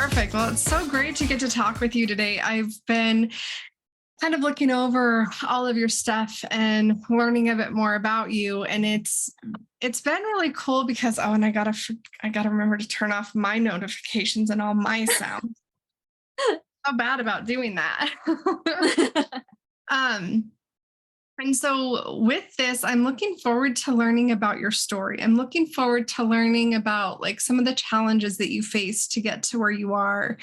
Perfect. Well, it's so great to get to talk with you today. I've been kind of looking over all of your stuff and learning a bit more about you, and it's been really cool because and I gotta remember to turn off my notifications and all my sounds. So bad about doing that. um and so with this, I'm looking forward to learning about your story. I'm looking forward to learning about like some of the challenges that you face to get to where you are.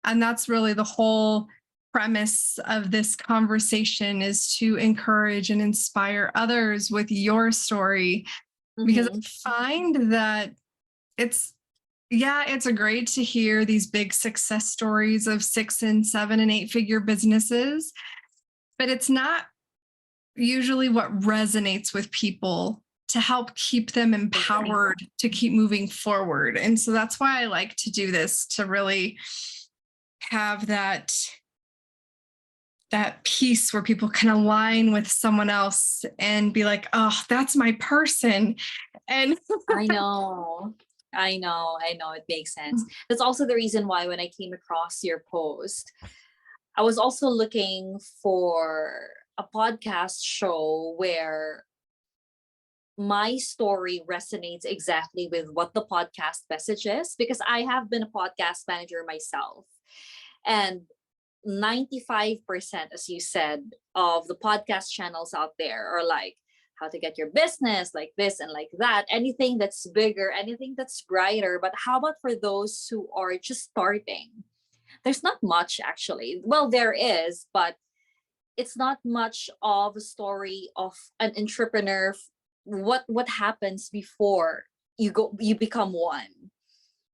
And that's really the whole premise of this conversation, is to encourage and inspire others with your story. Because I find that it's a great to hear these big success stories of 6 and 7 and 8 figure businesses, but it's not usually what resonates with people to help keep them empowered to keep moving forward. And so that's why I like to do this, to really have that piece where people can align with someone else and be like, oh, that's my person. And I know. It makes sense. That's also the reason why when I came across your post, I was also looking for a podcast show where my story resonates exactly with what the podcast message is, because I have been a podcast manager myself. And 95%, as you said, of the podcast channels out there are like how to get your business like this and like that, anything that's bigger, anything that's brighter. But how about for those who are just starting? There's not much, actually. Well, there is, but it's not much of a story of an entrepreneur, what happens before you become one.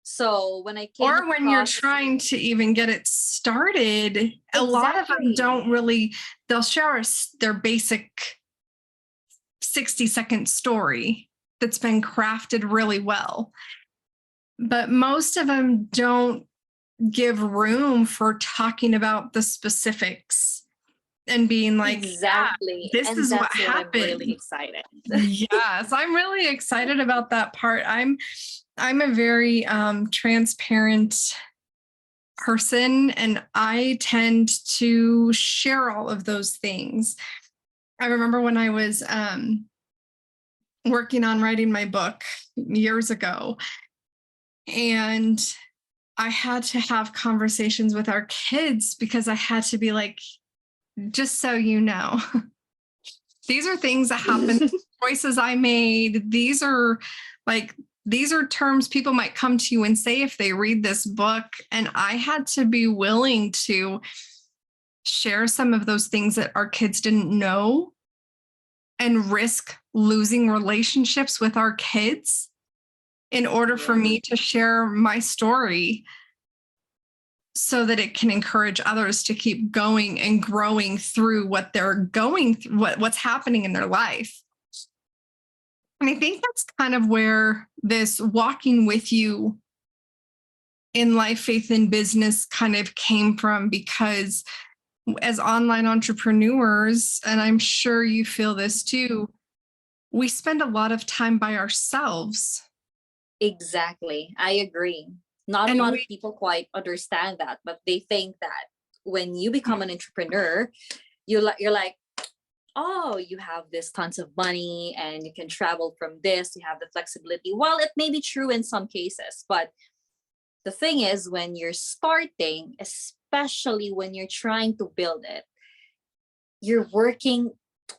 So when I came or when you're trying to even get it started, a lot of them don't really, they'll share us their basic 60-second story that's been crafted really well. But most of them don't give room for talking about the specifics and being like, exactly, this is what happened. I'm really excited. Yes, I'm really excited about that part. I'm a very transparent person, and I tend to share all of those things. I remember when I was working on writing my book years ago, and I had to have conversations with our kids because I had to be like, just so you know, these are things that happened, choices I made. These are terms people might come to you and say if they read this book. And I had to be willing to share some of those things that our kids didn't know and risk losing relationships with our kids in order for me to share my story, so that it can encourage others to keep going and growing through what they're going through, what's happening in their life. And I think that's kind of where this walking with you in life, faith, and business kind of came from, because as online entrepreneurs, and I'm sure you feel this too, we spend a lot of time by ourselves. Exactly. I agree. Not a lot of people quite understand that, but they think that when you become an entrepreneur, you're like, oh, you have this tons of money and you can travel from this, you have the flexibility. Well, it may be true in some cases, but the thing is, when you're starting, especially when you're trying to build it, you're working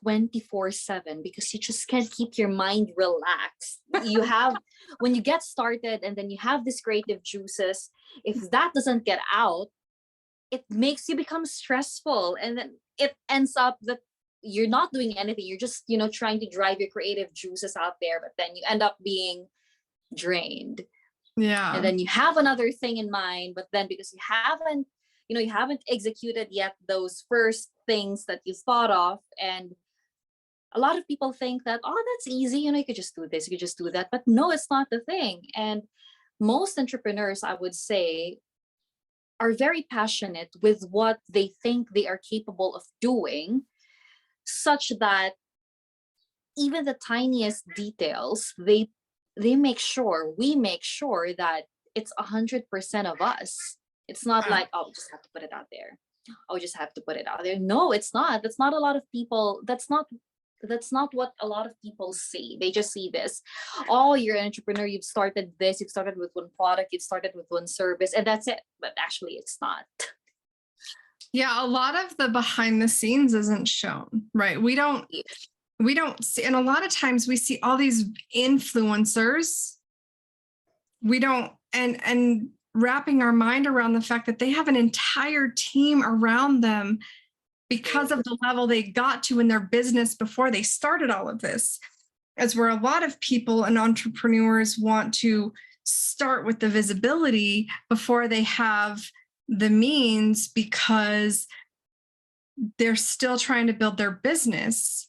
24/7 because you just can't keep your mind relaxed. You have, when you get started and then you have these creative juices, if that doesn't get out, it makes you become stressful, and then it ends up that you're not doing anything. You're just, trying to drive your creative juices out there, but then you end up being drained. Yeah. And then you have another thing in mind, but then because you haven't executed yet those first things that you thought of. And a lot of people think that, oh, that's easy. You could just do this, you could just do that. But no, it's not the thing. And most entrepreneurs, I would say, are very passionate with what they think they are capable of doing, such that even the tiniest details, we make sure that it's 100% of us. It's not like, oh, just have to put it out there. Oh, just have to put it out there. No, it's not. That's not a lot of people. That's not what a lot of people see. They just see this. Oh, you're an entrepreneur. You've started this. You've started with one product. You've started with one service, and that's it. But actually, it's not. Yeah, a lot of the behind the scenes isn't shown, right? We don't see, and a lot of times we see all these influencers. We don't, and wrapping our mind around the fact that they have an entire team around them because of the level they got to in their business before they started all of this. As where a lot of people and entrepreneurs want to start with the visibility before they have the means, because they're still trying to build their business.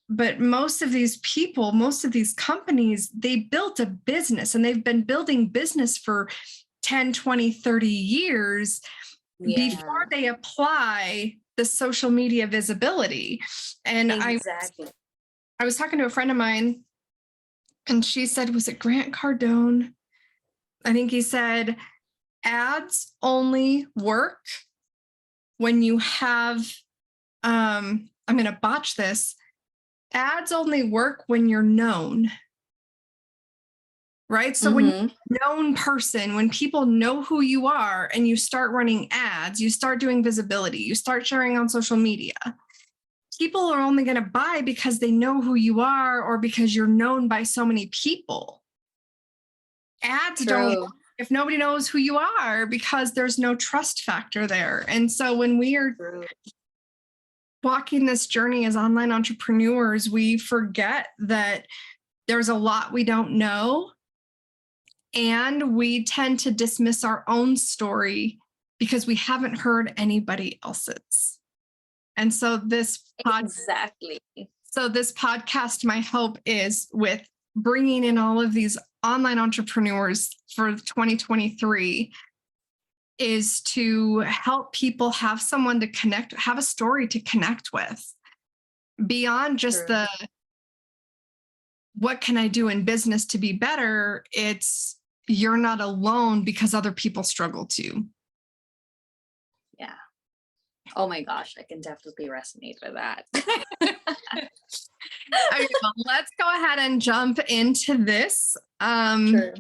But most of these people, most of these companies, they built a business and they've been building business for 10, 20, 30 years before they apply the social media visibility. And Exactly. I was talking to a friend of mine, and she said, was it Grant Cardone? I think he said, ads only work when you have, I'm going to botch this. Ads only work when you're known. Right? So when you're a known person, when people know who you are and you start running ads, you start doing visibility, you start sharing on social media, people are only going to buy because they know who you are or because you're known by so many people. Ads don't, if nobody knows who you are, because there's no trust factor there. And so when we are walking this journey as online entrepreneurs, we forget that there's a lot we don't know. And we tend to dismiss our own story because we haven't heard anybody else's. And so this podcast, my hope is, with bringing in all of these online entrepreneurs for 2023, is to help people have someone to connect, have a story to connect with beyond just the, what can I do in business to be better? It's, you're not alone because other people struggle too. Yeah. Oh my gosh, I can definitely resonate with that. Okay, well, let's go ahead and jump into this. I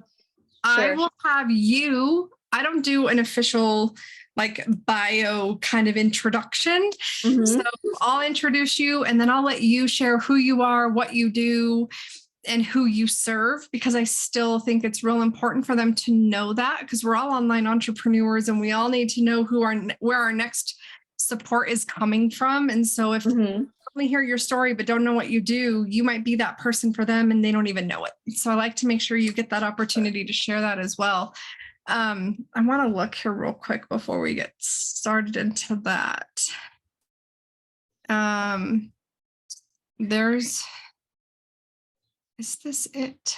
will have you, I don't do an official like bio kind of introduction. So I'll introduce you and then I'll let you share who you are, what you do, and who you serve, because I still think it's real important for them to know that, because we're all online entrepreneurs and we all need to know where our next support is coming from. And so if they only hear your story but don't know what you do, you might be that person for them and they don't even know it. So I like to make sure you get that opportunity to share that as well. I want to look here real quick before we get started into that. Is this it?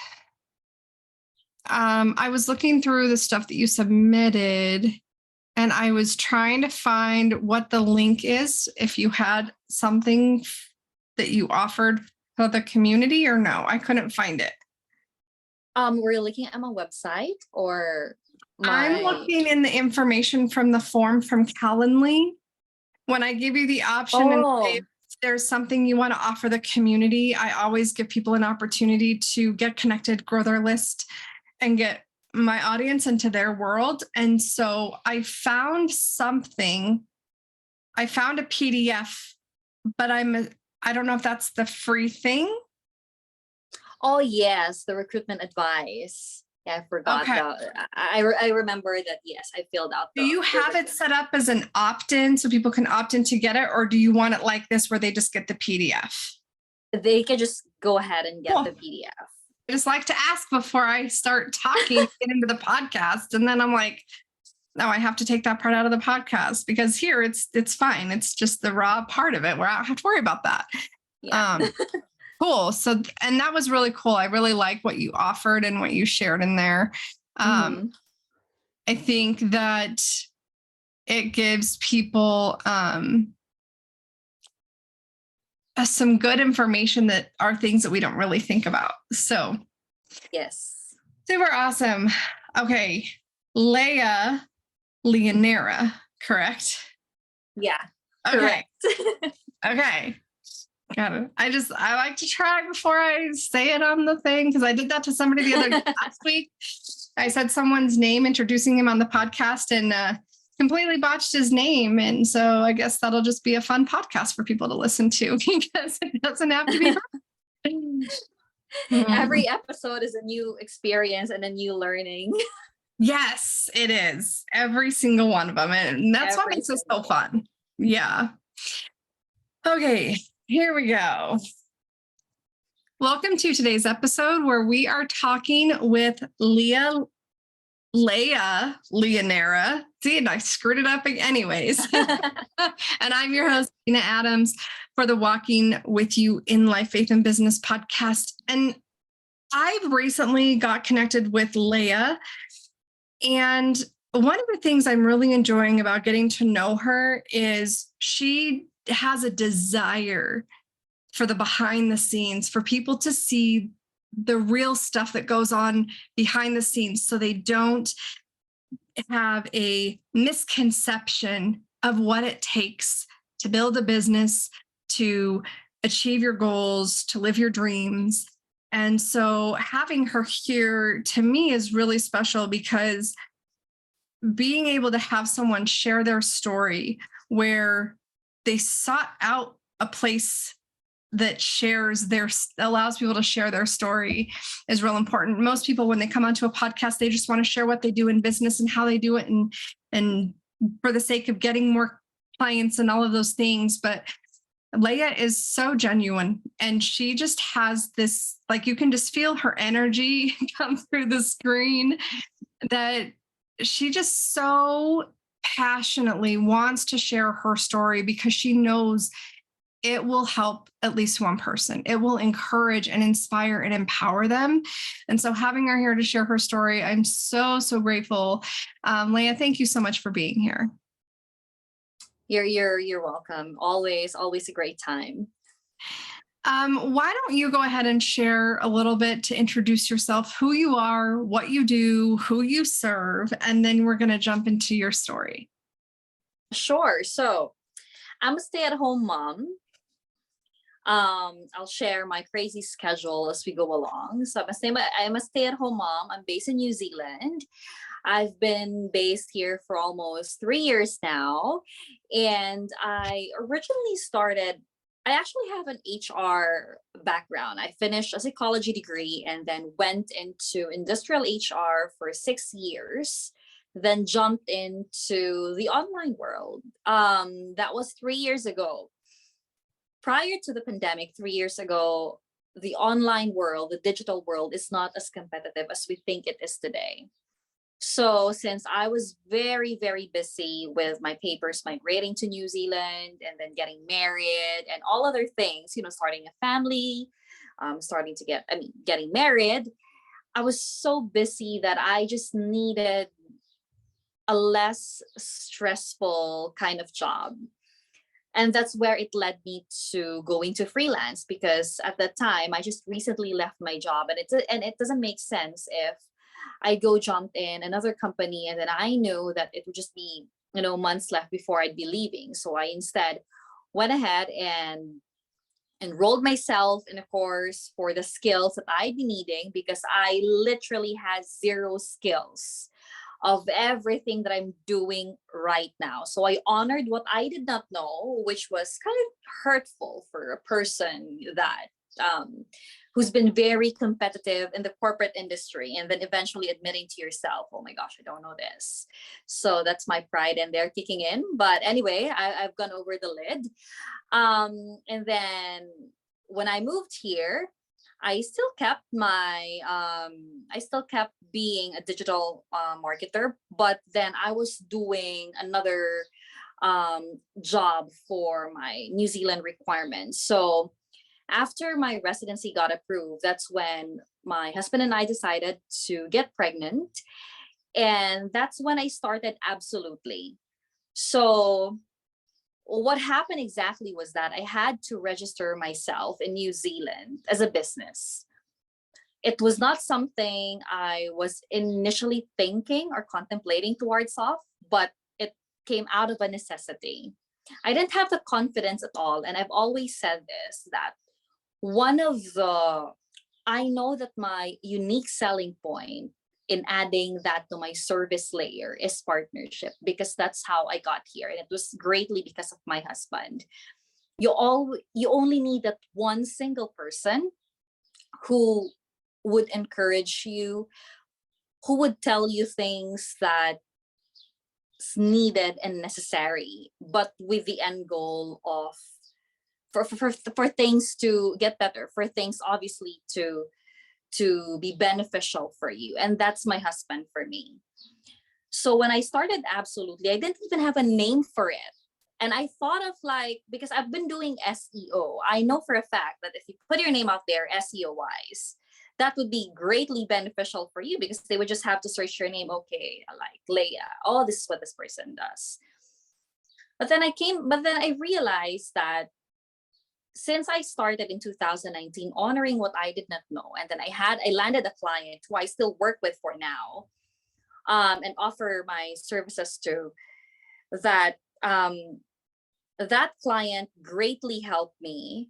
I was looking through the stuff that you submitted and I was trying to find what the link is, if you had something that you offered for the community or no, I couldn't find it. Were you looking at my website or I'm looking in the information from the form from Calendly. When I give you the option and say, there's something you want to offer the community, I always give people an opportunity to get connected, grow their list, and get my audience into their world. And so I found something. I found a PDF, but I don't know if that's the free thing. Oh yes, the recruitment advice. Yeah, I forgot. Okay. I remember that. Yes, I filled out. Do you have it set up as an opt-in so people can opt in to get it, or do you want it like this where they just get the PDF? They can just go ahead and get the PDF. I just like to ask before I start talking, get into the podcast, and then I'm like, no, I have to take that part out of the podcast, because here it's fine. It's just the raw part of it where I don't have to worry about that. Yeah. Cool. So, and that was really cool. I really like what you offered and what you shared in there. I think that it gives people some good information that are things that we don't really think about. So, yes. Super awesome. Okay. Lea, Lianera, correct? Yeah, Okay. correct. Okay. Got it. I like to try before I say it on the thing because I did that to somebody the other last week. I said someone's name, introducing him on the podcast, and completely botched his name. And so I guess that'll just be a fun podcast for people to listen to because it doesn't have to be. Every episode is a new experience and a new learning. Yes, it is. Every single one of them. And that's what makes it so fun. Yeah. Okay, here we go. Welcome to today's episode where we are talking with Lea Llanaera. See, and I screwed it up anyways. And I'm your host, Dena Adams, for the Walking With You in Life, Faith, and Business podcast. And I've recently got connected with Lea. And one of the things I'm really enjoying about getting to know her is she has a desire for the behind the scenes, for people to see the real stuff that goes on behind the scenes so they don't have a misconception of what it takes to build a business, to achieve your goals, to live your dreams. And so having her here to me is really special because being able to have someone share their story where they sought out a place that allows people to share their story is real important. Most people, when they come onto a podcast, they just want to share what they do in business and how they do it and for the sake of getting more clients and all of those things. But Lea is so genuine and she just has this, like, you can just feel her energy come through the screen, that she just so passionately wants to share her story because she knows it will help at least one person. It will encourage and inspire and empower them. And so having her here to share her story, I'm so grateful. Lea, thank you so much for being here. You're welcome. Always a great time. Why don't you go ahead and share a little bit to introduce yourself, who you are, what you do, who you serve, and then we're going to jump into your story. Sure. So I'm a stay-at-home mom. I'll share my crazy schedule as we go along. So I'm a stay-at-home mom. I'm based in New Zealand. I've been based here for almost 3 years now. And I actually have an HR background. I finished a psychology degree and then went into industrial HR for 6 years, then jumped into the online world. That was 3 years ago. Prior to the pandemic, 3 years ago, the online world, the digital world is not as competitive as we think it is today. So since I was very, very busy with my papers, migrating to New Zealand and then getting married and all other things, starting a family, getting married, I was so busy that I just needed a less stressful kind of job. And that's where it led me to going to freelance, because at that time I just recently left my job, and it doesn't make sense if I go jump in another company and then I know that it would just be months left before I'd be leaving. So I instead went ahead and enrolled myself in a course for the skills that I'd be needing, because I literally had zero skills of everything that I'm doing right now. So I honored what I did not know, which was kind of hurtful for a person that who's been very competitive in the corporate industry, and then eventually admitting to yourself, oh my gosh, I don't know this. So that's my pride and they're kicking in. But anyway, I've gone over the lid. And then when I moved here, I still kept being a digital marketer, but then I was doing another job for my New Zealand requirements. So after my residency got approved, that's when my husband and I decided to get pregnant. And that's when I started Absolutely. So what happened exactly was that I had to register myself in New Zealand as a business. It was not something I was initially thinking or contemplating towards off, but it came out of a necessity. I didn't have the confidence at all. And I've always said this, that one of the, I know that my unique selling point in adding that to my service layer is partnership, because that's how I got here. And it was greatly because of my husband. You only need that one single person who would encourage you, who would tell you things that's needed and necessary, but with the end goal of for things to get better, for things obviously to be beneficial for you. And that's my husband for me. So when I started Absolutely, I didn't even have a name for it. And I thought of like, because I've been doing SEO, I know for a fact that if you put your name out there SEO wise, that would be greatly beneficial for you, because they would just have to search your name. Okay, like Lea, oh, this is what this person does. But then I realized that since I started in 2019, honoring what I did not know, and then I landed a client who I still work with for now, and offer my services to, that that client greatly helped me,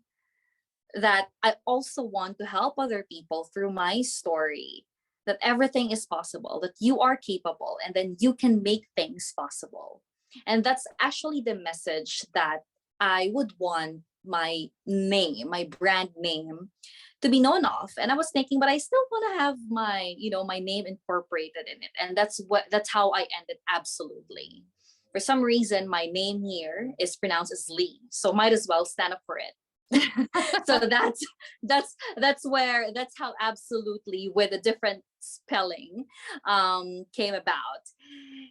that I also want to help other people through my story, that everything is possible, that you are capable, and then you can make things possible. And that's actually the message that I would want my name, my brand name, to be known of. And I was thinking, but I still want to have my, my name incorporated in it. And that's how I ended Absolutely. For some reason, my name here is pronounced as Lee, so might as well stand up for it. So that's how Absolutely, with a different spelling, came about.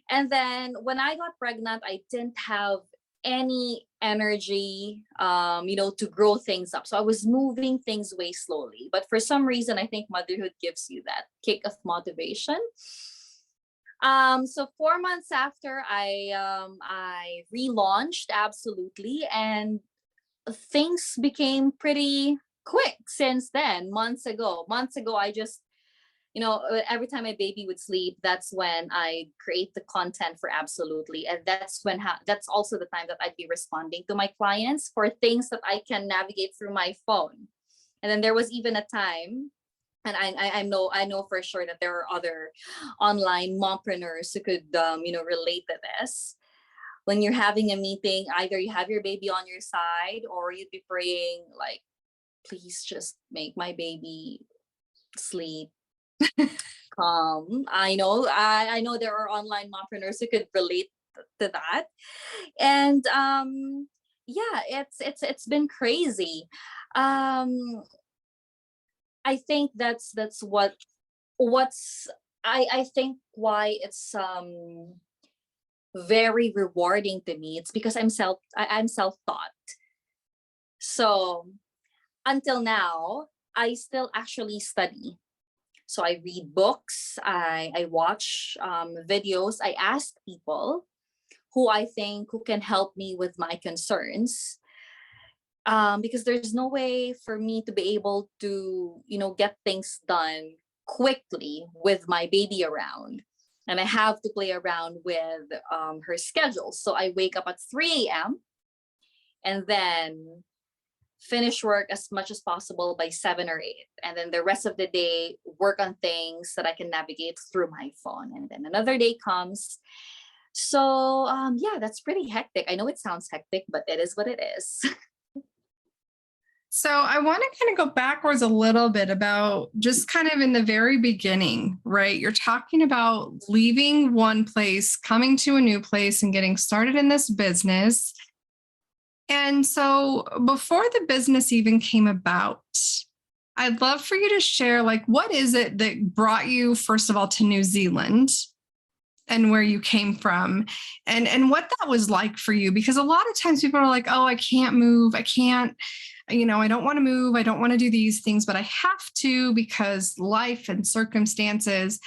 And then when I got pregnant, I didn't have any energy, to grow things up. So I was moving things way slowly. But for some reason, I think motherhood gives you that kick of motivation. So 4 months after, I relaunched Absolutely, and things became pretty quick since then. Months ago, I just, every time my baby would sleep, that's when I create the content for Absolutely. And that's also the time that I'd be responding to my clients for things that I can navigate through my phone. And then there was even a time, and I know for sure that there are other online mompreneurs who could relate to this. When you're having a meeting, either you have your baby on your side, or you'd be praying like, please just make my baby sleep calm. I know there are online mompreneurs who could relate to that. And yeah, it's been crazy. I think that's what's I think why it's very rewarding to me. It's because I'm self-taught. So until now, I still actually study. So I read books, I watch videos, I ask people who I think who can help me with my concerns. Because there's no way for me to be able to, get things done quickly with my baby around. And I have to play around with her schedule. So I wake up at 3 a.m. and then finish work as much as possible by 7 or 8. And then the rest of the day, work on things that I can navigate through my phone. And then another day comes. So yeah, that's pretty hectic. I know it sounds hectic, but it is what it is. So I want to kind of go backwards a little bit about just kind of in the very beginning, right? You're talking about leaving one place, coming to a new place, and getting started in this business. And so before the business even came about, I'd love for you to share, like, what is it that brought you, first of all, to New Zealand and where you came from, and what that was like for you? Because a lot of times people are like, oh, I can't move. I can't, I don't want to move. I don't want to do these things, but I have to because life and circumstances.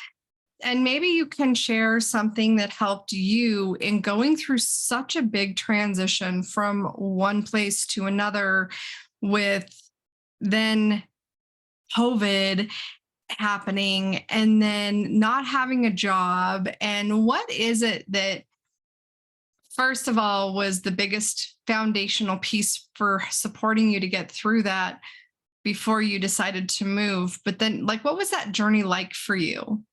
And maybe you can share something that helped you in going through such a big transition from one place to another, with then COVID happening and then not having a job. And what is it that first of all, was the biggest foundational piece for supporting you to get through that before you decided to move? But then, like, what was that journey like for you?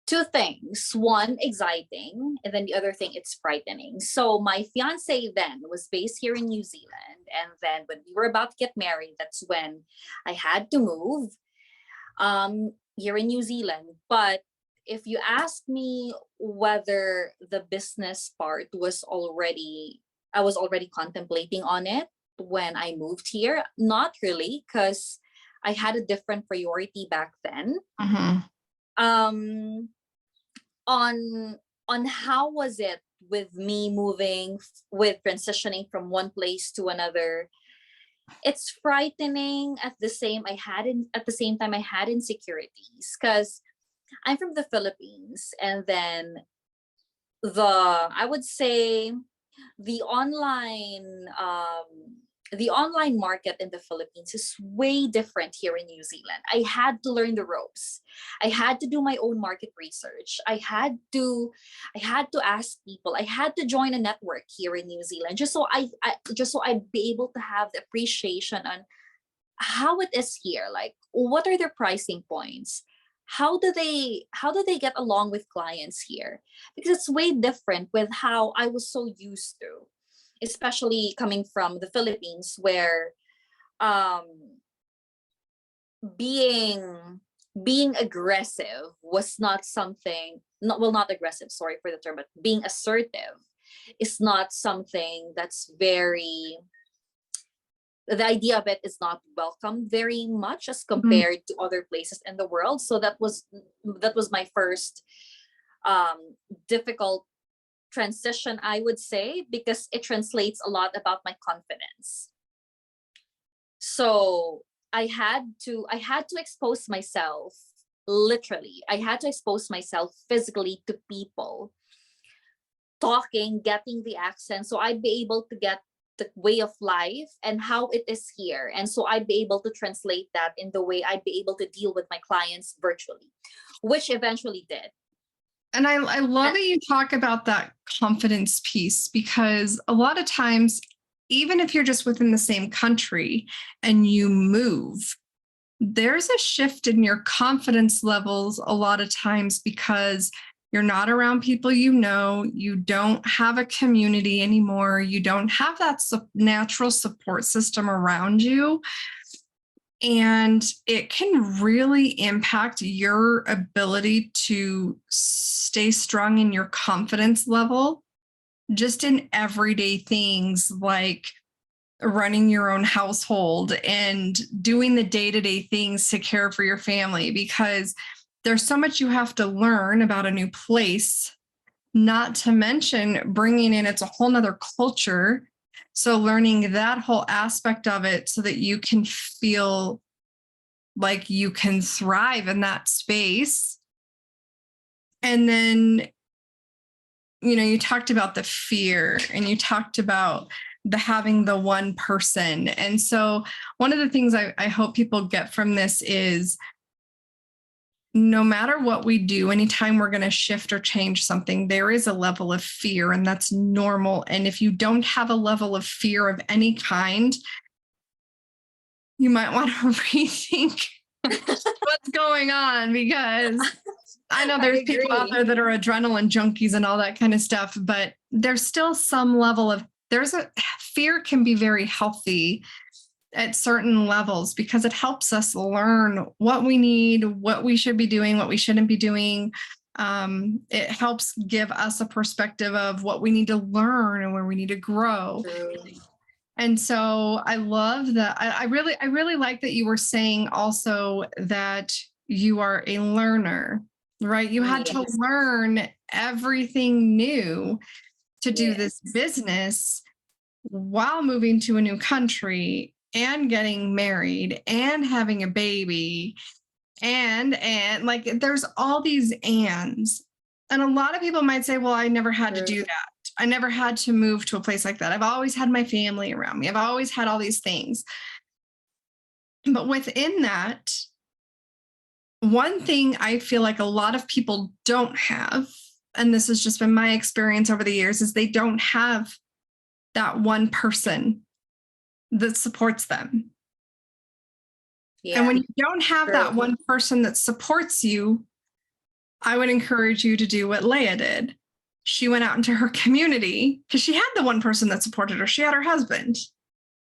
Two things. One, exciting, and then the other thing, it's frightening. So my fiance then was based here in New Zealand. And then when we were about to get married, that's when I had to move here in New Zealand. But if you ask me whether the business part was already, I was already contemplating on it when I moved here, not really, because I had a different priority back then. Mhm. Um, on how was it with me moving, with transitioning from one place to another. It's frightening. At the same time I had insecurities, because I'm from the Philippines, and then I would say the online market in the Philippines is way different here in New Zealand. I had to learn the ropes. I had to do my own market research. I had to ask people. I had to join a network here in New Zealand, just so I'd be able to have the appreciation on how it is here. Like, what are their pricing points? How do they get along with clients here? Because it's way different with how I was so used to, especially coming from the Philippines, where um being being aggressive was not something, not aggressive, sorry for the term, but being assertive is not something that's very, the idea of it is not welcome very much as Mhm. compared to other places in the world. So that was my first difficult transition, I would say, because it translates a lot about my confidence. So I had to expose myself, literally. I had to expose myself physically to people, talking, getting the accent, so I'd be able to get the way of life and how it is here. And so I'd be able to translate that in the way I'd be able to deal with my clients virtually, which eventually did. And I love that you talk about that confidence piece, because a lot of times, even if you're just within the same country and you move, there's a shift in your confidence levels a lot of times because you're not around people, you don't have a community anymore, you don't have that natural support system around you. And it can really impact your ability to stay strong in your confidence level, just in everyday things like running your own household and doing the day-to-day things to care for your family, because there's so much you have to learn about a new place, not to mention bringing in, it's a whole nother culture. So learning that whole aspect of it so that you can feel like you can thrive in that space. And then, you talked about the fear, and you talked about the having the one person. And so one of the things I hope people get from this is, no matter what we do, anytime we're going to shift or change something, there is a level of fear, and that's normal. And if you don't have a level of fear of any kind, you might want to rethink what's going on, because I know I there's people out agree. there that are adrenaline junkies and all that kind of stuff, but there's still some level of, there's a fear can be very healthy at certain levels, because it helps us learn what we need, what we should be doing, what we shouldn't be doing. It helps give us a perspective of what we need to learn and where we need to grow. True. And so I love that. I really like that you were saying also that you are a learner, right? You had to Yes. learn everything new to do this Yes. business while moving to a new country and getting married and having a baby, and like there's all these ands. And a lot of people might say, well, I never had to True. do that. I never had to move to a place like that. I've always had my family around me. I've always had all these things. But within that, one thing I feel like a lot of people don't have and this has just been my experience over the years, is they don't have that one person that supports them. And when you don't have that one person that supports you, I would encourage you to do what Lea did. She went out into her community because she had the one person that supported her. She had her husband,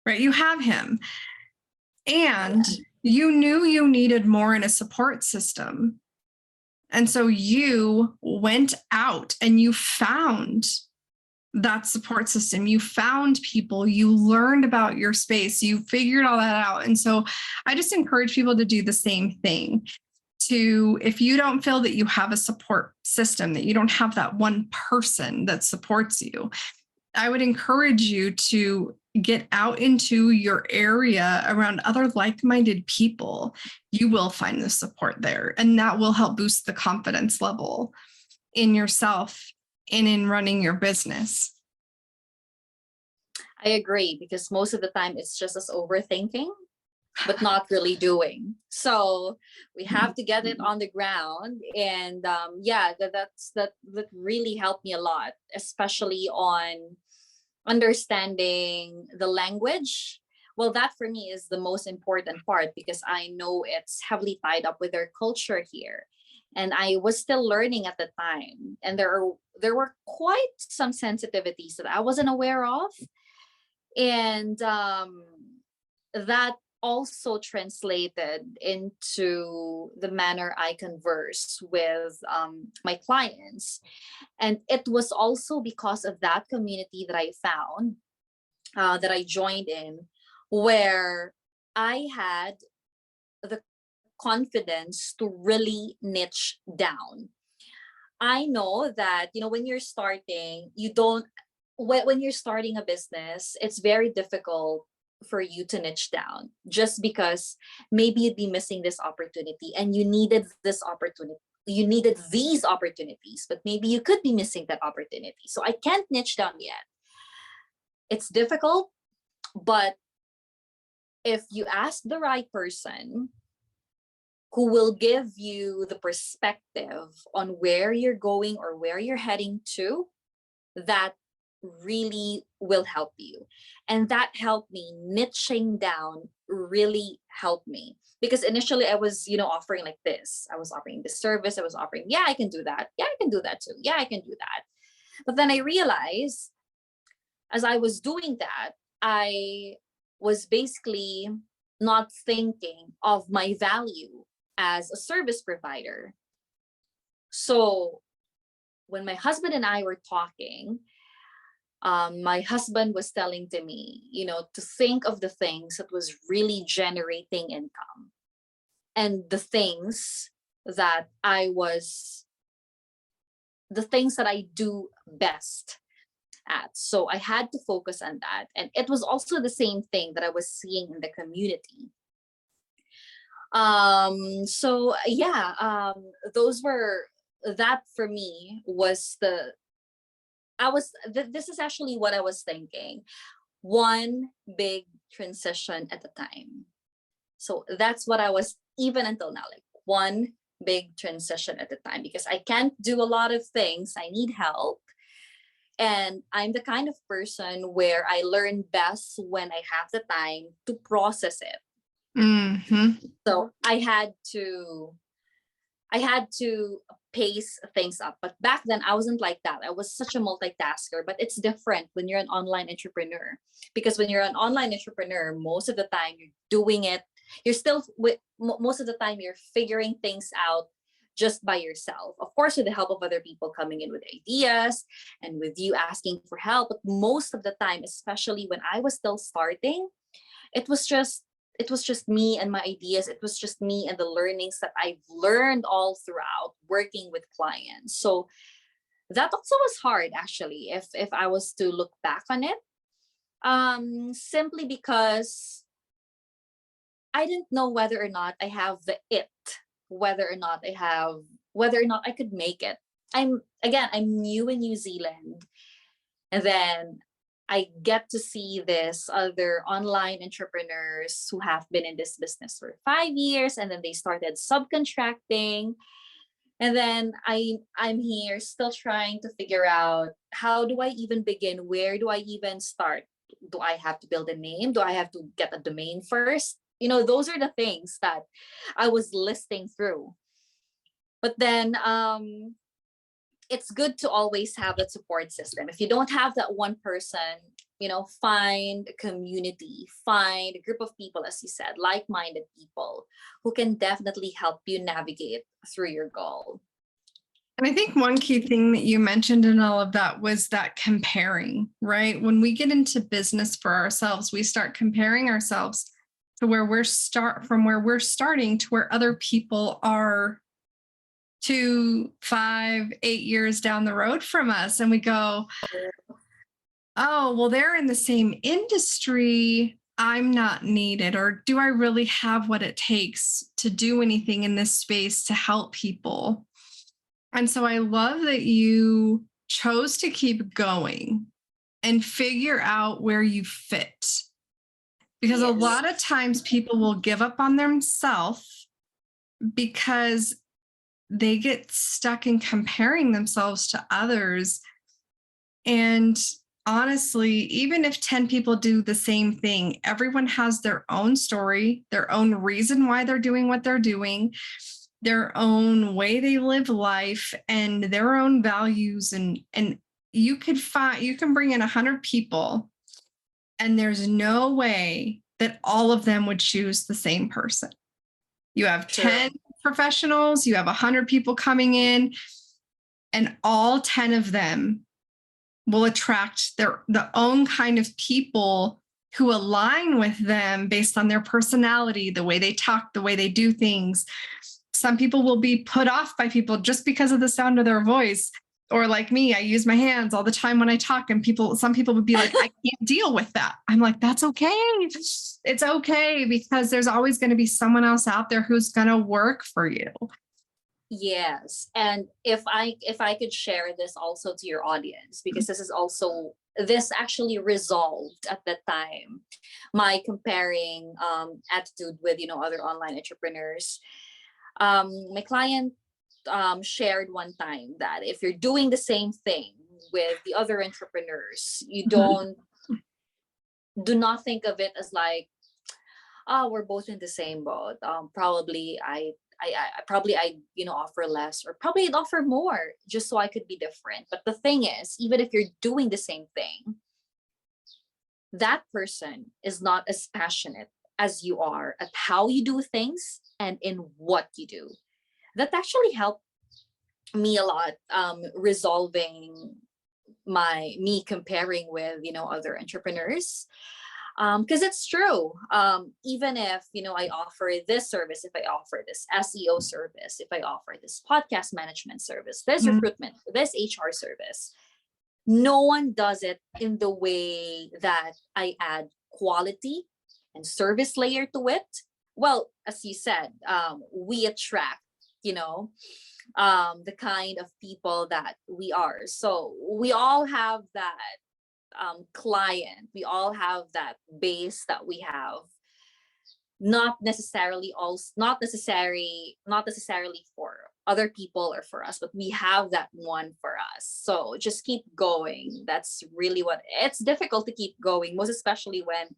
right? You have him. And you knew you needed more in a support system. And so you went out and you found that support system. You found people, you learned about your space, you figured all that out. And so I just encourage people to do the same thing. If you don't feel that you have a support system, that you don't have that one person that supports you, I would encourage you to get out into your area around other like-minded people. You will find the support there, and that will help boost the confidence level in yourself and in running your business. I agree, because most of the time it's just us overthinking, but not really doing. So we have to get it on the ground. And that really helped me a lot, especially on understanding the language. Well, that for me is the most important part, because I know it's heavily tied up with our culture here. And I was still learning at the time. And there were quite some sensitivities that I wasn't aware of. And that also translated into the manner I converse with my clients. And it was also because of that community that I found, that I joined in, where I had the confidence to really niche down. I know that, when you're starting, when you're starting a business, it's very difficult for you to niche down, just because maybe you'd be missing this opportunity and you needed this opportunity. You needed these opportunities, but maybe you could be missing that opportunity. So I can't niche down yet. It's difficult, but if you ask the right person who will give you the perspective on where you're going or where you're heading to, that really will help you. And that helped me. Niching down really helped me, because initially I was, offering like this. I was offering this service. I was offering, yeah, I can do that. Yeah, I can do that too. Yeah, I can do that. But then I realized, as I was doing that, I was basically not thinking of my value as a service provider. So when my husband and I were talking, my husband was telling to me, to think of the things that was really generating income, and the things that I do best at. So I had to focus on that. And it was also the same thing that I was seeing in the community. That for me was this is actually what I was thinking. One big transition at a time. So that's what I was, even until now, like one big transition at a time, because I can't do a lot of things. I need help. And I'm the kind of person where I learn best when I have the time to process it. Mm-hmm. So I had to pace things up. But back then I wasn't like that. I was such a multitasker. But it's different when you're an online entrepreneur, because when you're an online entrepreneur, most of the time you're doing it. You're still most of the time you're figuring things out just by yourself. Of course, with the help of other people coming in with ideas and with you asking for help. But most of the time, especially when I was still starting, it was just me and my ideas. It was just me and the learnings that I've learned all throughout working with clients. So that also was hard, actually, if I was to look back on it, simply because I didn't know whether or not I have whether or not I could make it. I'm new in New Zealand. And then I get to see this other online entrepreneurs who have been in this business for 5 years, and then they started subcontracting. And then I'm here still trying to figure out, how do I even begin? Where do I even start? Do I have to build a name? Do I have to get a domain first? Those are the things that I was listing through. But then it's good to always have that support system. If you don't have that one person, find a community, find a group of people, as you said, like-minded people who can definitely help you navigate through your goal. And I think one key thing that you mentioned in all of that was that comparing, right? When we get into business for ourselves, we start comparing ourselves to where we're starting to where other people are 2, 5, 8 years down the road from us. And we go, oh, well, they're in the same industry. I'm not needed. Or do I really have what it takes to do anything in this space to help people? And so I love that you chose to keep going and figure out where you fit. Because a lot of times people will give up on themselves because they get stuck in comparing themselves to others. And honestly, even if 10 people do the same thing, everyone has their own story, their own reason why they're doing what they're doing, their own way they live life, and their own values. And you can bring in 100 people, and there's no way that all of them would choose the same person. You have 10 professionals, you have 100 people coming in, and all 10 of them will attract their own kind of people who align with them based on their personality, the way they talk, the way they do things. Some people will be put off by people just because of the sound of their voice. Or like me, I use my hands all the time when I talk, and some people would be like, I can't deal with that. I'm like, that's okay. It's okay, because there's always going to be someone else out there who's going to work for you. Yes. And if I could share this also to your audience, because this actually resolved at that time my comparing attitude with other online entrepreneurs. My client shared one time that if you're doing the same thing with the other entrepreneurs, you do not think of it as like, we're both in the same boat. Probably I offer less, or probably I'd offer more just so I could be different. But the thing is, even if you're doing the same thing, that person is not as passionate as you are at how you do things and in what you do. That actually helped me a lot, resolving me comparing with other entrepreneurs. Because it's true. Even if I offer this service, if I offer this SEO service, if I offer this podcast management service, this recruitment, this HR service, no one does it in the way that I add quality and service layer to it. Well, as you said, we attract the kind of people that we are. So we all have that client, we all have that base that we have, not necessarily for other people or for us, but we have that one for us. So just keep going. That's really what it's difficult to keep going, most especially when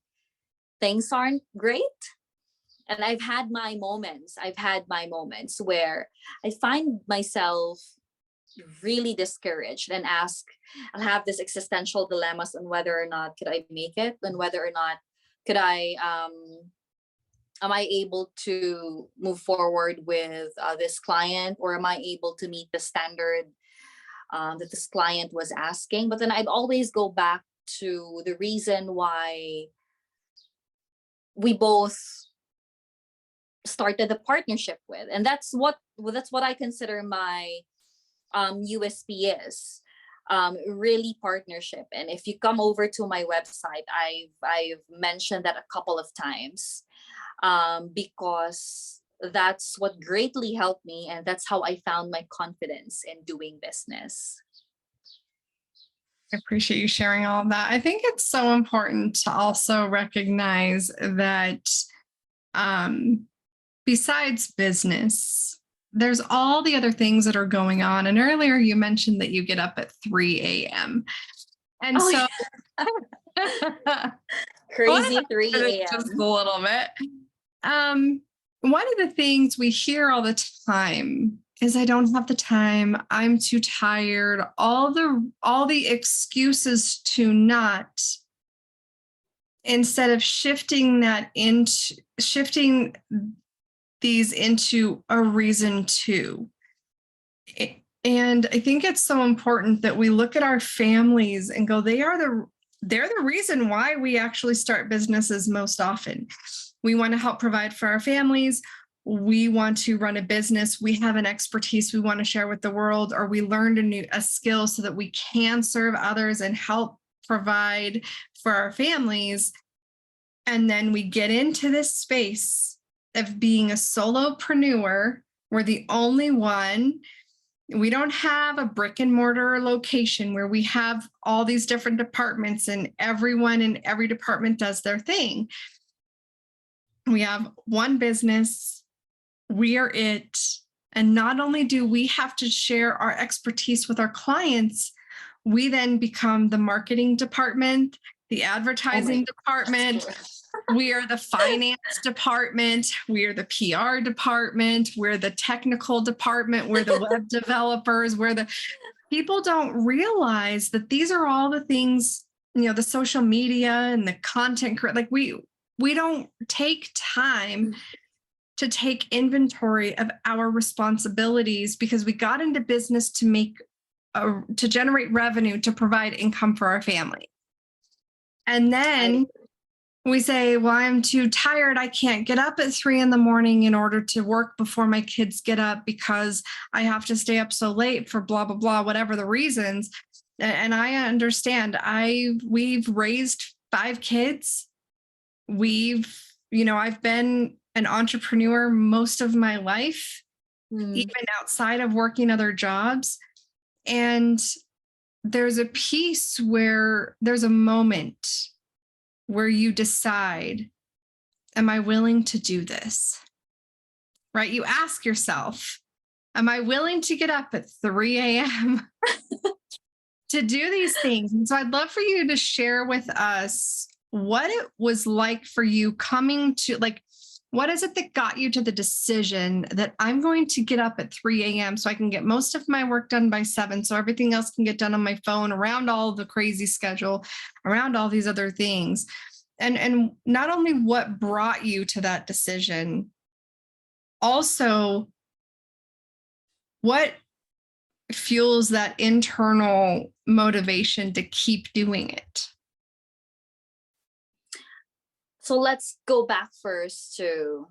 things aren't great. And I've had my moments where I find myself really discouraged and I'll have this existential dilemmas on whether or not could I make it, and whether or not could I am I able to move forward with this client, or am I able to meet the standard that this client was asking. But then I'd always go back to the reason why we both started the partnership with, and that's what I consider my USP is, really partnership. And if you come over to my website, I've mentioned that a couple of times, because that's what greatly helped me, and that's how I found my confidence in doing business. I appreciate you sharing all of that. I think it's so important to also recognize that besides business, there's all the other things that are going on. And earlier you mentioned that you get up at 3 a.m. And Oh, so yeah. I want Crazy to 3 just a.m. a little bit. One of the things we hear all the time is I don't have the time. I'm too tired. All the excuses to not, instead of shifting these into a reason to. And I think it's so important that we look at our families and go, they're the reason why we actually start businesses most often. We want to help provide for our families. We want to run a business. We have an expertise we want to share with the world, or we learned a skill so that we can serve others and help provide for our families. And then we get into this space of being a solopreneur. We're the only one. We don't have a brick and mortar location where we have all these different departments and everyone in every department does their thing. We have one business. We are it. And not only do we have to share our expertise with our clients, we then become the marketing department, the advertising department. We are the finance department. We are the PR department. We're the technical department. We're the web developers. People don't realize that these are all the things, the social media and the content. Like we don't take time to take inventory of our responsibilities because we got into business to generate revenue, to provide income for our family. And then we say, well, I'm too tired. I can't get up at 3 a.m. in order to work before my kids get up because I have to stay up so late for blah, blah, blah, whatever the reasons. And I understand. We've raised 5 kids. I've been an entrepreneur most of my life, even outside of working other jobs. And there's a piece where there's a moment where you decide, am I willing to do this? Right? You ask yourself, am I willing to get up at 3 a.m. to do these things? And so I'd love for you to share with us what it was like for you coming to, what is it that got you to the decision that I'm going to get up at 3 a.m. so I can get most of my work done by 7, so everything else can get done on my phone, around all the crazy schedule, around all these other things. And not only what brought you to that decision, also what fuels that internal motivation to keep doing it? So let's go back first to,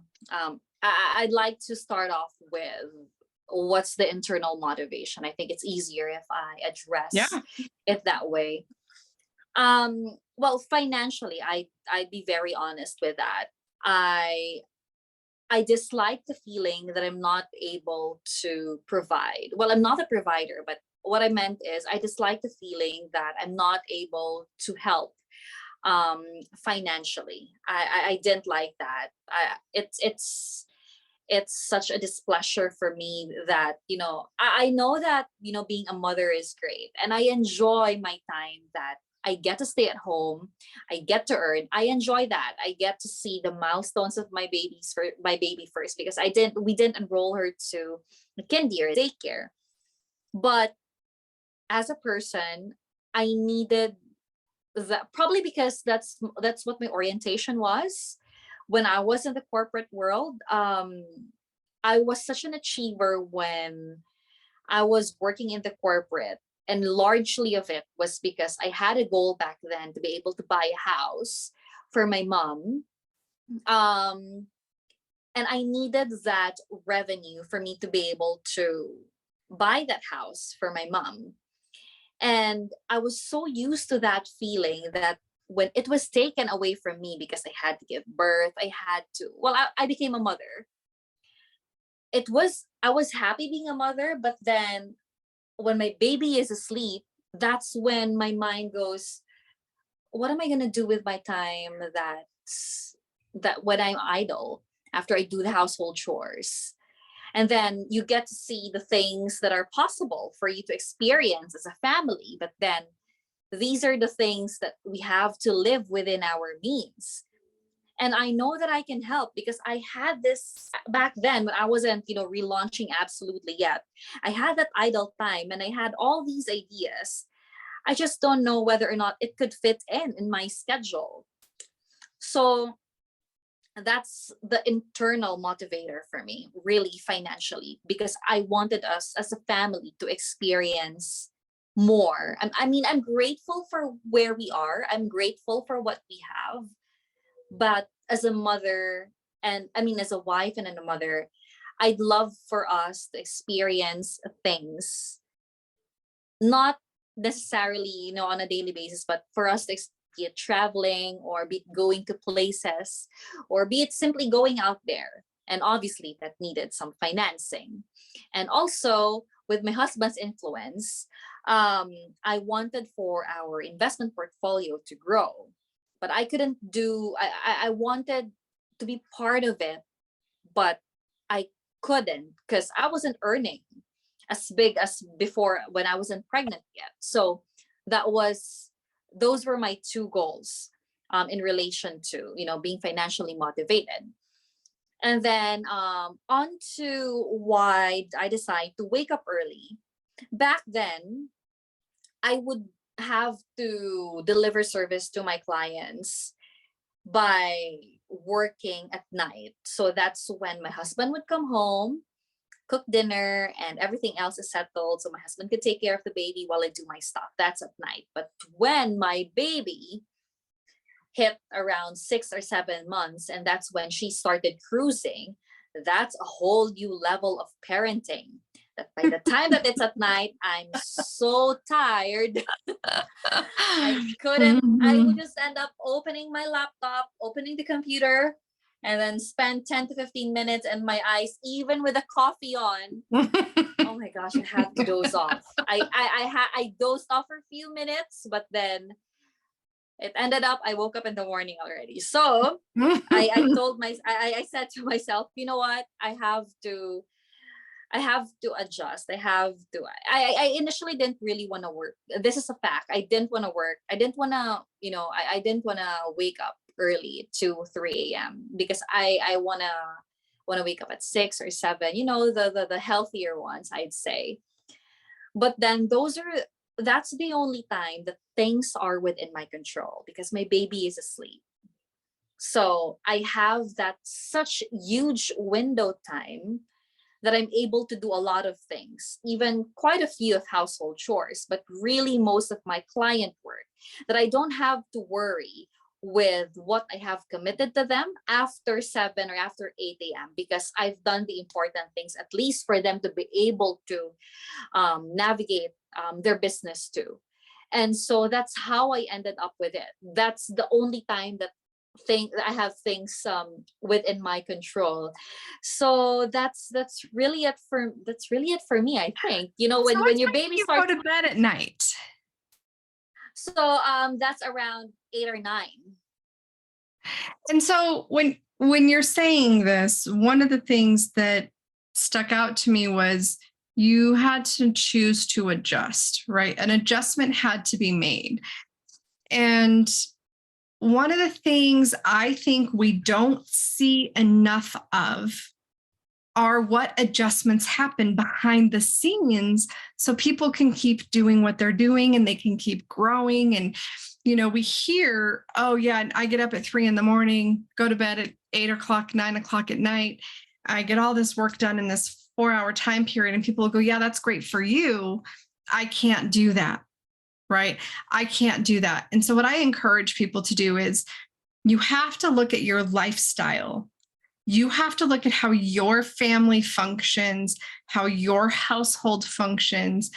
I'd like to start off with what's the internal motivation. I think it's easier if I address it that way. Well, financially, I'd be very honest with that. I dislike the feeling that I'm not able to provide. Well, I'm not a provider, but what I meant is I dislike the feeling that I'm not able to help financially. I didn't like that. It's such a displeasure for me that I know that being a mother is great, and I enjoy my time that I get to stay at home. I get to earn. I enjoy that. I get to see the milestones of my baby first, because we didn't enroll her to kindy or daycare. But as a person, I needed that, probably because that's what my orientation was when I was in the corporate world. I was such an achiever when I was working in the corporate, and largely of it was because I had a goal back then to be able to buy a house for my mom. And I needed that revenue for me to be able to buy that house for my mom. And I was so used to that feeling that when it was taken away from me because I had to give birth, I became a mother. I was happy being a mother, but then when my baby is asleep, that's when my mind goes, what am I going to do with my time that when I'm idle after I do the household chores? And then you get to see the things that are possible for you to experience as a family. But then these are the things that we have to live within our means. And I know that I can help because I had this back then when I wasn't, relaunching absolutely yet. I had that idle time and I had all these ideas. I just don't know whether or not it could fit in my schedule. So that's the internal motivator for me, really financially, because I wanted us as a family to experience more. I'm grateful for where we are. I'm grateful for what we have. But as a mother, and as a wife and a mother, I'd love for us to experience things, not necessarily, on a daily basis, but for us to be it traveling or be going to places, or be it simply going out there. And obviously that needed some financing. And also with my husband's influence, I wanted for our investment portfolio to grow, but I couldn't I wanted to be part of it, but I couldn't because I wasn't earning as big as before when I wasn't pregnant yet. So those were my two goals, in relation to, being financially motivated. And then on to why I decided to wake up early. Back then, I would have to deliver service to my clients by working at night. So that's when my husband would come home, cook dinner, and everything else is settled. So my husband could take care of the baby while I do my stuff. That's at night. But when my baby hit around 6 or 7 months, and that's when she started cruising, that's a whole new level of parenting. That by the time that it's at night, I'm so tired. I would just end up opening my laptop, opening the computer, and then spend 10 to 15 minutes, and my eyes, even with a coffee on, oh my gosh, I had to doze off. I dozed off for a few minutes, but then it ended up I woke up in the morning already. So I said to myself, you know what? I have to adjust. I initially didn't really want to work. This is a fact. I didn't want to work. I didn't want to, I didn't want to wake up early, 2, 3 a.m. because I want to wake up at 6 or 7, the healthier ones, I'd say. But then that's the only time that things are within my control because my baby is asleep. So I have that such huge window time that I'm able to do a lot of things, even quite a few of household chores, but really most of my client work, that I don't have to worry with what I have committed to them after 7 or after 8 a.m. because I've done the important things, at least for them to be able to navigate their business too. And so that's how I ended up with it. That's the only time that I have things within my control. So that's really it for me, I think. When your baby starts go to bed at night. So that's around 8 or 9. And so when you're saying this, one of the things that stuck out to me was you had to choose to adjust, right? An adjustment had to be made. And one of the things I think we don't see enough of are what adjustments happen behind the scenes so people can keep doing what they're doing and they can keep growing. And, we hear, oh yeah, I get up at 3 a.m, go to bed at 8 o'clock, 9 o'clock at night. I get all this work done in this 4-hour time period. And people will go, yeah, that's great for you. I can't do that. Right? I can't do that. And so what I encourage people to do is you have to look at your lifestyle. You have to look at how your family functions, how your household functions.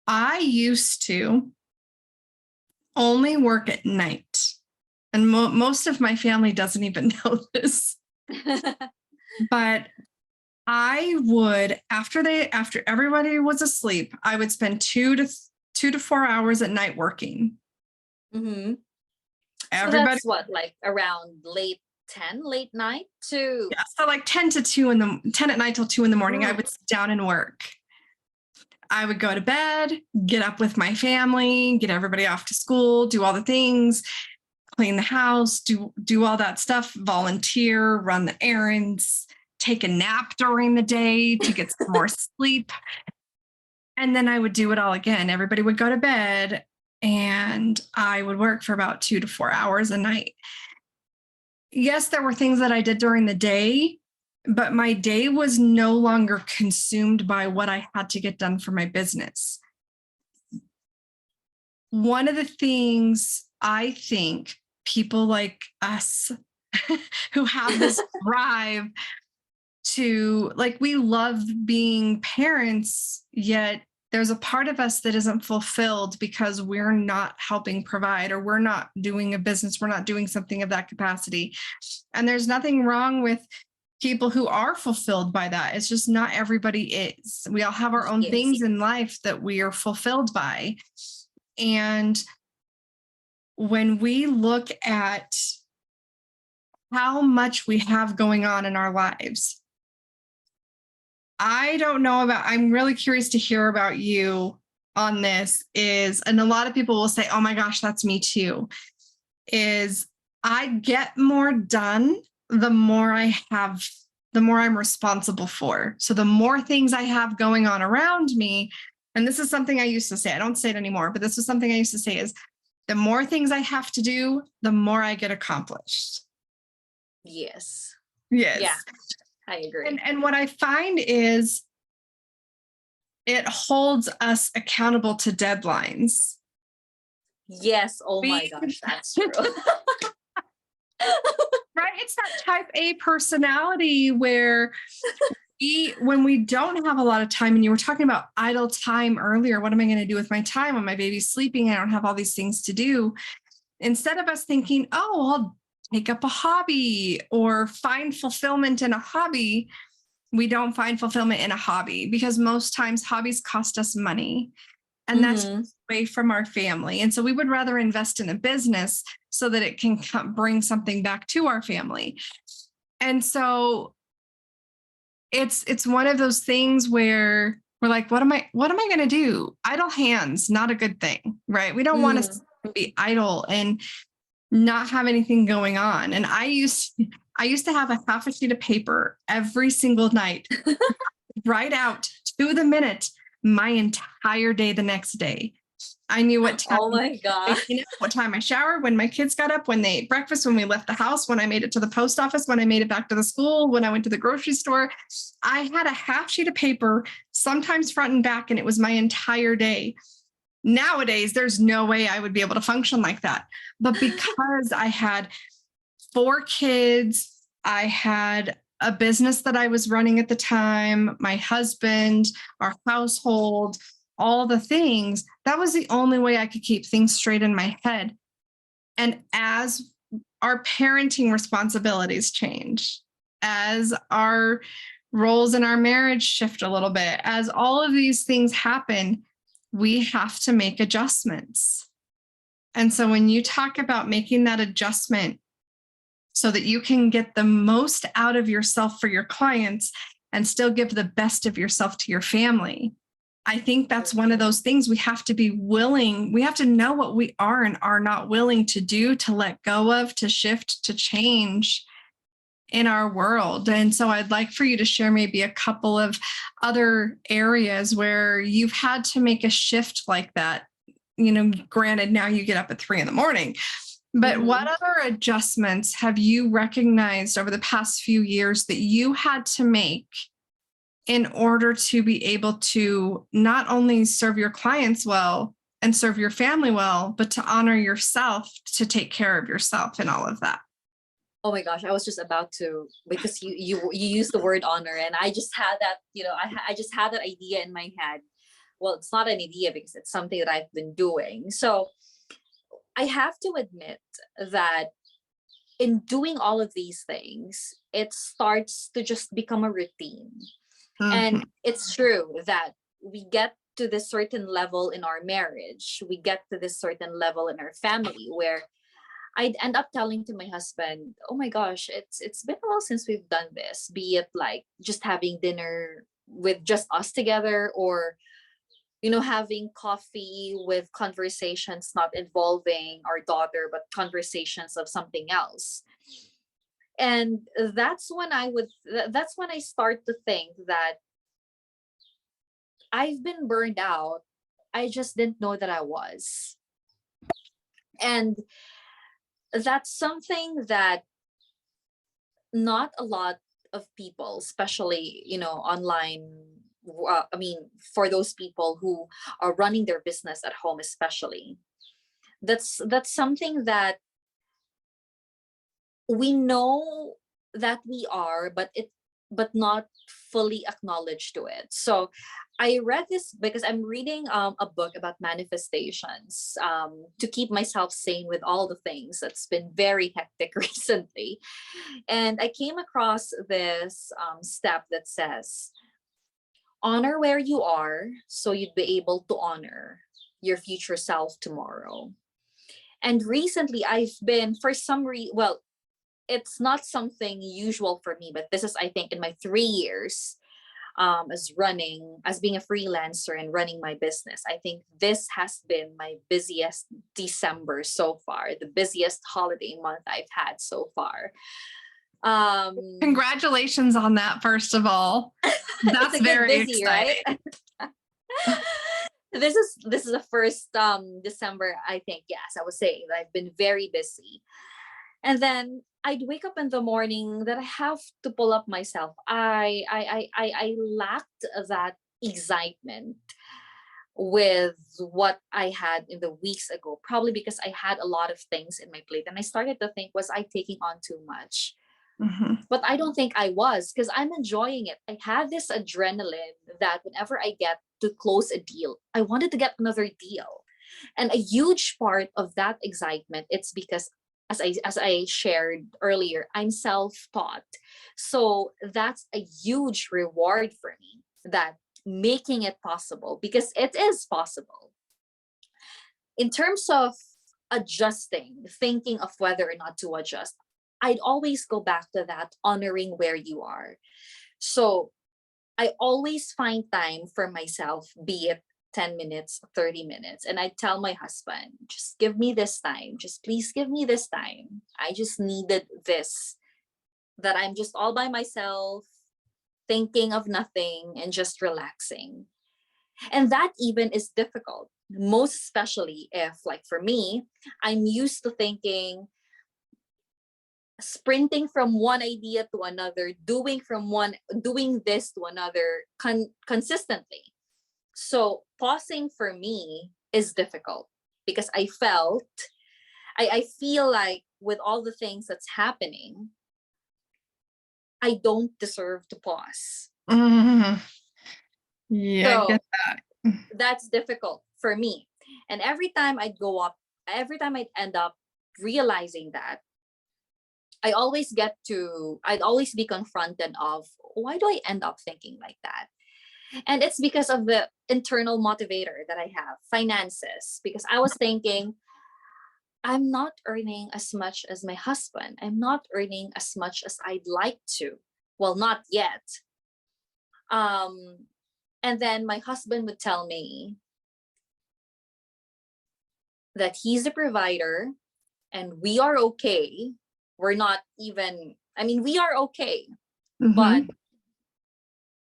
I used to only work at night. And most of my family doesn't even know this. But I would, after everybody was asleep, I would spend 2 to 4 hours at night working. Mm-hmm. Everybody, so that's what, like around late 10 late night to Yeah, so like 10 at night till 2 in the morning, I would sit down and work. I would go to bed, get up with my family, get everybody off to school, do all the things, clean the house, do all that stuff, volunteer, run the errands, take a nap during the day to get some more sleep. And then I would do it all again. Everybody would go to bed and I would work for about 2 to 4 hours a night. Yes, there were things that I did during the day, but my day was no longer consumed by what I had to get done for my business. One of the things I think people like us who have this drive to, like, we love being parents, yet there's a part of us that isn't fulfilled because we're not helping provide, or we're not doing a business, we're not doing something of that capacity. And there's nothing wrong with people who are fulfilled by that. It's just not everybody is. We all have our own Yes. things in life that we are fulfilled by. And when we look at how much we have going on in our lives, I'm really curious to hear about you on this and a lot of people will say, oh my gosh, that's me too, is I get more done the more I have, the more I'm responsible for. So the more things I have going on around me, and this is something I used to say, I don't say it anymore, but this is something I used to say is the more things I have to do, the more I get accomplished. Yes. Yes. Yeah, I agree. And what I find is it holds us accountable to deadlines. Yes. Oh my gosh, that's true. Right? It's that type A personality where when we don't have a lot of time, and you were talking about idle time earlier, what am I going to do with my time when my baby's sleeping? I don't have all these things to do. Instead of us thinking, oh, I'll take up a hobby or find fulfillment in a hobby, we don't find fulfillment in a hobby because most times hobbies cost us money, and that's away from our family. And so we would rather invest in a business so that it can bring something back to our family. And so it's one of those things where we're like, what am I going to do? Idle hands, not a good thing, right? We don't want to be idle and not have anything going on. And I used to have a half a sheet of paper every single night, write out to the minute my entire day the next day. I knew what time. Oh my God. What time I showered, when my kids got up, when they ate breakfast, when we left the house, when I made it to the post office, when I made it back to the school, when I went to the grocery store. I had a half sheet of paper, sometimes front and back, and it was my entire day. Nowadays, there's no way I would be able to function like that. But because I had 4 kids, I had a business that I was running at the time, my husband, our household, all the things, that was the only way I could keep things straight in my head. And as our parenting responsibilities change, as our roles in our marriage shift a little bit, as all of these things happen, we have to make adjustments. And so when you talk about making that adjustment so that you can get the most out of yourself for your clients and still give the best of yourself to your family, I think that's one of those things we have to be willing. We have to know what we are and are not willing to do, to let go of, to shift, to change in our world. And so I'd like for you to share maybe a couple of other areas where you've had to make a shift like that. Granted, now you get up at 3 a.m, but what other adjustments have you recognized over the past few years that you had to make in order to be able to not only serve your clients well and serve your family well, but to honor yourself, to take care of yourself and all of that? Oh my gosh, I was just about to, because you used the word honor, and I just had that, I just had that idea in my head. Well, it's not an idea because it's something that I've been doing. So I have to admit that in doing all of these things, it starts to just become a routine. And it's true that we get to this certain level in our marriage, we get to this certain level in our family where I'd end up telling to my husband, "Oh my gosh, it's been a while since we've done this. Be it like just having dinner with just us together, or having coffee with conversations not involving our daughter, but conversations of something else." And that's when I start to think that I've been burned out. I just didn't know that I was. And that's something that not a lot of people, especially, online, I mean, for those people who are running their business at home, especially, that's something that we know that we are, but not fully acknowledged to it. So I read this because I'm reading a book about manifestations, to keep myself sane with all the things that's been very hectic recently. And I came across this step that says, honor where you are so you'd be able to honor your future self tomorrow. And recently I've been, for some reason, well, it's not something usual for me, but this is, I think, in my 3 years as being a freelancer and running my business, I think this has been my busiest December so far, the busiest holiday month I've had so far. Congratulations on that, first of all. That's very busy, exciting. right? This is the first December, I think. Yes, I was saying that I've been very busy. And then I'd wake up in the morning that I have to pull up myself. I lacked that excitement with what I had in the weeks ago, probably because I had a lot of things in my plate. And I started to think, was I taking on too much? Mhm. But I don't think I was, because I'm enjoying it. I had this adrenaline that whenever I get to close a deal, I wanted to get another deal. And a huge part of that excitement, it's because as I shared earlier, I'm self-taught. So that's a huge reward for me, that making it possible, because it is possible. In terms of adjusting, thinking of whether or not to adjust, I'd always go back to that honoring where you are. So I always find time for myself, be it 10 minutes, 30 minutes. And I tell my husband, just give me this time. Just please give me this time. I just needed this, that I'm just all by myself, thinking of nothing and just relaxing. And that even is difficult, most especially if, like for me, I'm used to thinking, sprinting from one idea to another, doing this to another consistently. So pausing for me is difficult, because I feel like with all the things that's happening, I don't deserve to pause. Mhm. Yeah, I So get that. that's difficult for me. And every time I'd end up realizing that, I'd always be confronted of, why do I end up thinking like that? And it's because of the internal motivator that I have, finances. Because I was thinking, I'm not earning as much as my husband. I'm not earning as much as I'd like to. Well, not yet. And then my husband would tell me that he's the provider and we are okay. We're not even, I mean, we are okay. But Mhm.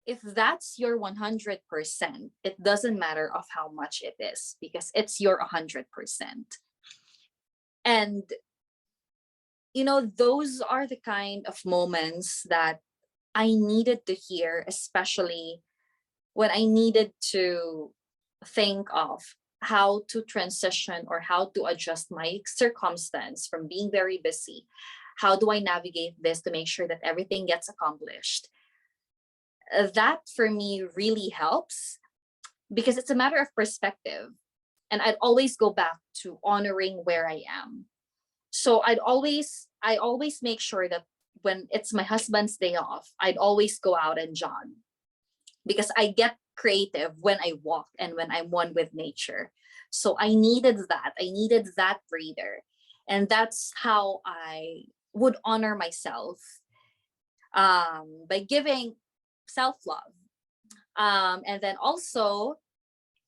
if that's your 100%, it doesn't matter of how much it is, because it's your 100%. And, those are the kind of moments that I needed to hear, especially when I needed to think of how to transition or how to adjust my circumstance from being very busy. How do I navigate this to make sure that everything gets accomplished? That for me really helps, because it's a matter of perspective. And I'd always go back to honoring where I am. So I always make sure that when it's my husband's day off, I'd always go out and jog, because I get creative when I walk and when I'm one with nature. So I needed that. I needed that breather. And that's how I would honor myself, by giving self-love. And then also,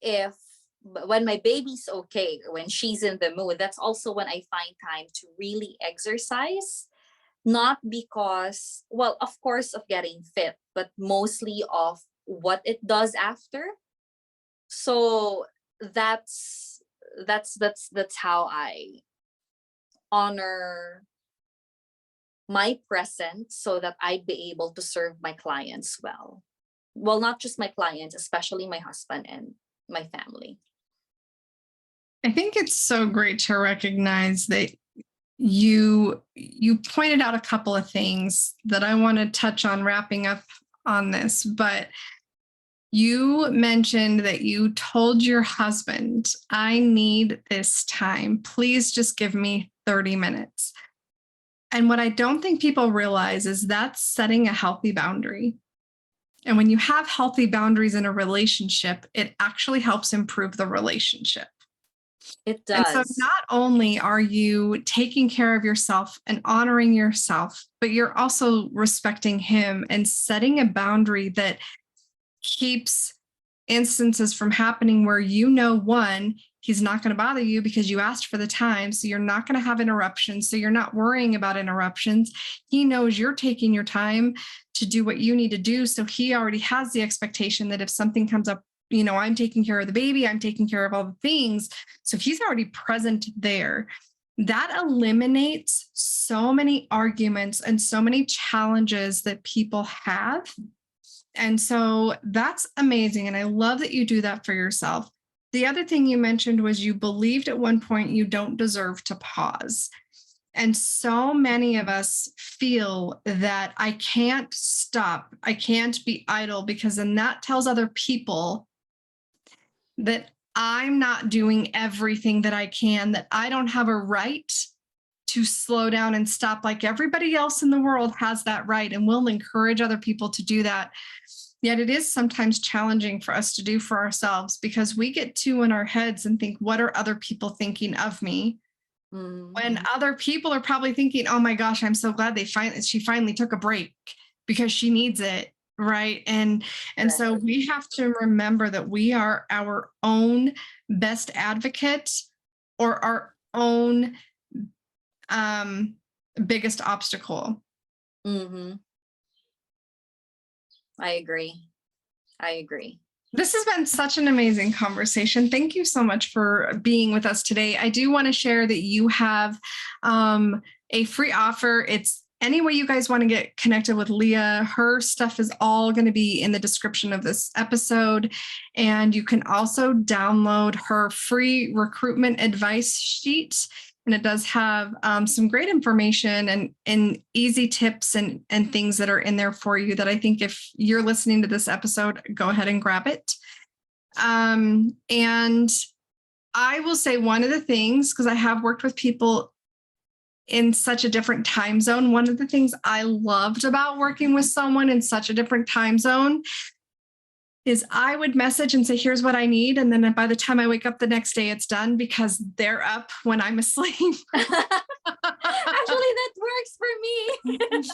if when my baby's okay, or when she's in the mood, that's also when I find time to really exercise. Not because, well, of course, of getting fit, but mostly of what it does after. So that's how I honor my present, so that I'd be able to serve my clients well. Well, not just my clients, especially my husband and my family. I think it's so great to recognize that you pointed out a couple of things that I want to touch on wrapping up on this, but you mentioned that you told your husband, I need this time. Please just give me 30 minutes. And what I don't think people realize is that's setting a healthy boundary. And when you have healthy boundaries in a relationship, it actually helps improve the relationship. It And so does. not only are you taking care of yourself and honoring yourself, but you're also respecting him and setting a boundary that keeps instances from happening where, one, he's not going to bother you because you asked for the time. So you're not going to have interruptions. So you're not worrying about interruptions. He knows you're taking your time to do what you need to do. So he already has the expectation that if something comes up, I'm taking care of the baby, I'm taking care of all the things. So he's already present there. That eliminates so many arguments and so many challenges that people have. And so that's amazing. And I love that you do that for yourself. The other thing you mentioned was you believed at one point you don't deserve to pause. And so many of us feel that I can't stop, I can't be idle, because then that tells other people that I'm not doing everything that I can, that I don't have a right to slow down and stop like everybody else in the world has that right, and we'll encourage other people to do that. Yet it is sometimes challenging for us to do for ourselves, because we get too in our heads and think, what are other people thinking of me? When other people are probably thinking, oh my gosh, I'm so glad she finally took a break because she needs it. Right. And so Right. we have to remember that we are our own best advocate, or our own biggest obstacle. Mm-hmm. I agree. This has been such an amazing conversation. Thank you so much for being with us today. I do want to share that you have a free offer. It's any way you guys want to get connected with Lea. Her stuff is all going to be in the description of this episode. And you can also download her free recruitment advice sheet. And it does have some great information and easy tips and things that are in there for you, that I think if you're listening to this episode, go ahead and grab it. And I will say one of the things, because I have worked with people in such a different time zone, one of the things I loved about working with someone in such a different time zone is I would message and say, here's what I need. And then by the time I wake up the next day, it's done, because they're up when I'm asleep. Actually, that works for me.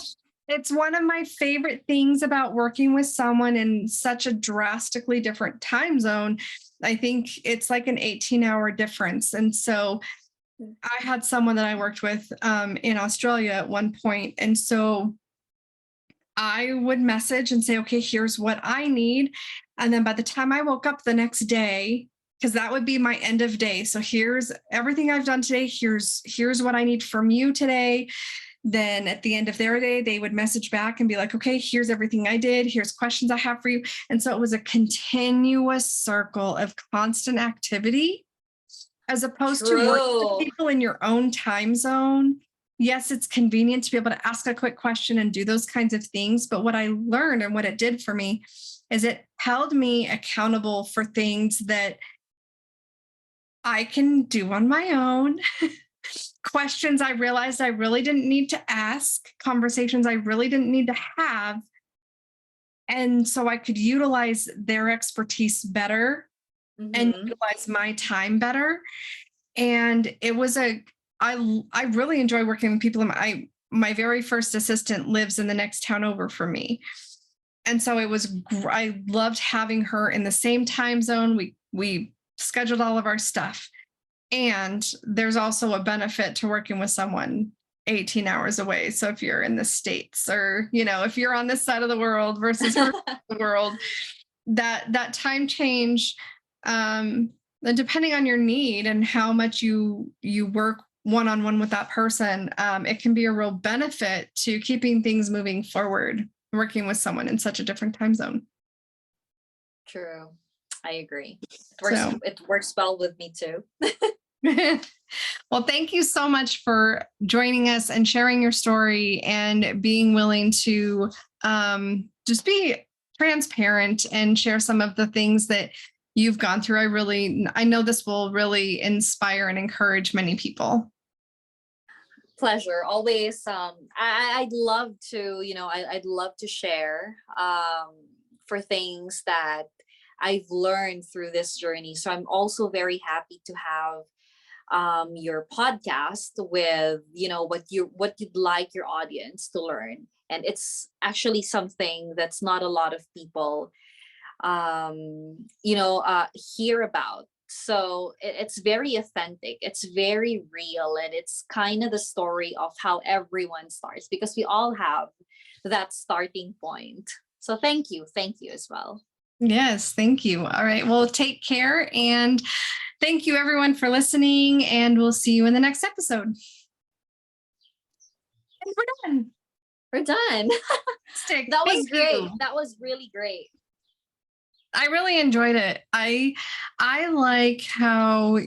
It's one of my favorite things about working with someone in such a drastically different time zone. I think it's like an 18-hour difference. And so I had someone that I worked with in Australia at one point. And so I would message and say, okay, here's what I need. And then by the time I woke up the next day, because that would be my end of day. So here's everything I've done today. Here's what I need from you today. Then at the end of their day, they would message back and be like, okay, here's everything I did. Here's questions I have for you. And so it was a continuous circle of constant activity, as opposed to working with people in your own time zone. Yes, it's convenient to be able to ask a quick question and do those kinds of things. But what I learned and what it did for me is it held me accountable for things that I can do on my own. Questions I realized I really didn't need to ask, conversations I really didn't need to have. And so I could utilize their expertise better and utilize my time better. And it was a I really enjoy working with people. My very first assistant lives in the next town over from me. And so I loved having her in the same time zone. We scheduled all of our stuff. And there's also a benefit to working with someone 18 hours away. So if you're in the States, or, if you're on this side of the world versus her side of the world, that time change, and depending on your need and how much you work one-on-one with that person, it can be a real benefit to keeping things moving forward, working with someone in such a different time zone. True. I agree. It works well with me too. Well, thank you so much for joining us and sharing your story and being willing to just be transparent and share some of the things that you've gone through. I know this will really inspire and encourage many people. Pleasure. Always. I'd love to, I'd love to share for things that I've learned through this journey. So I'm also very happy to have your podcast with what you'd like your audience to learn, and it's actually something that's not a lot of people hear about. So it's very authentic, it's very real, and it's kind of the story of how everyone starts, because we all have that starting point. So thank you as well. Yes, thank you. All right, well, take care, and thank you everyone for listening, and we'll see you in the next episode. And we're done. That was great. That was really great. I really enjoyed it. I like how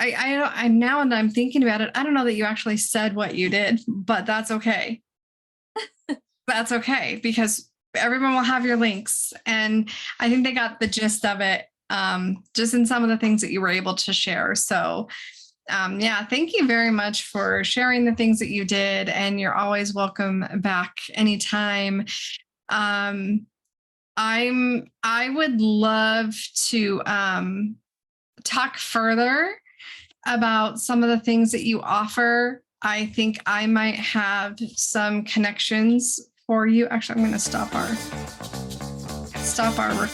I now, and I'm thinking about it, I don't know that you actually said what you did, but that's okay. That's okay, because everyone will have your links, and I think they got the gist of it, just in some of the things that you were able to share. So thank you very much for sharing the things that you did, and you're always welcome back anytime. I would love to talk further about some of the things that you offer. I think I might have some connections for you. Actually, I'm going to stop our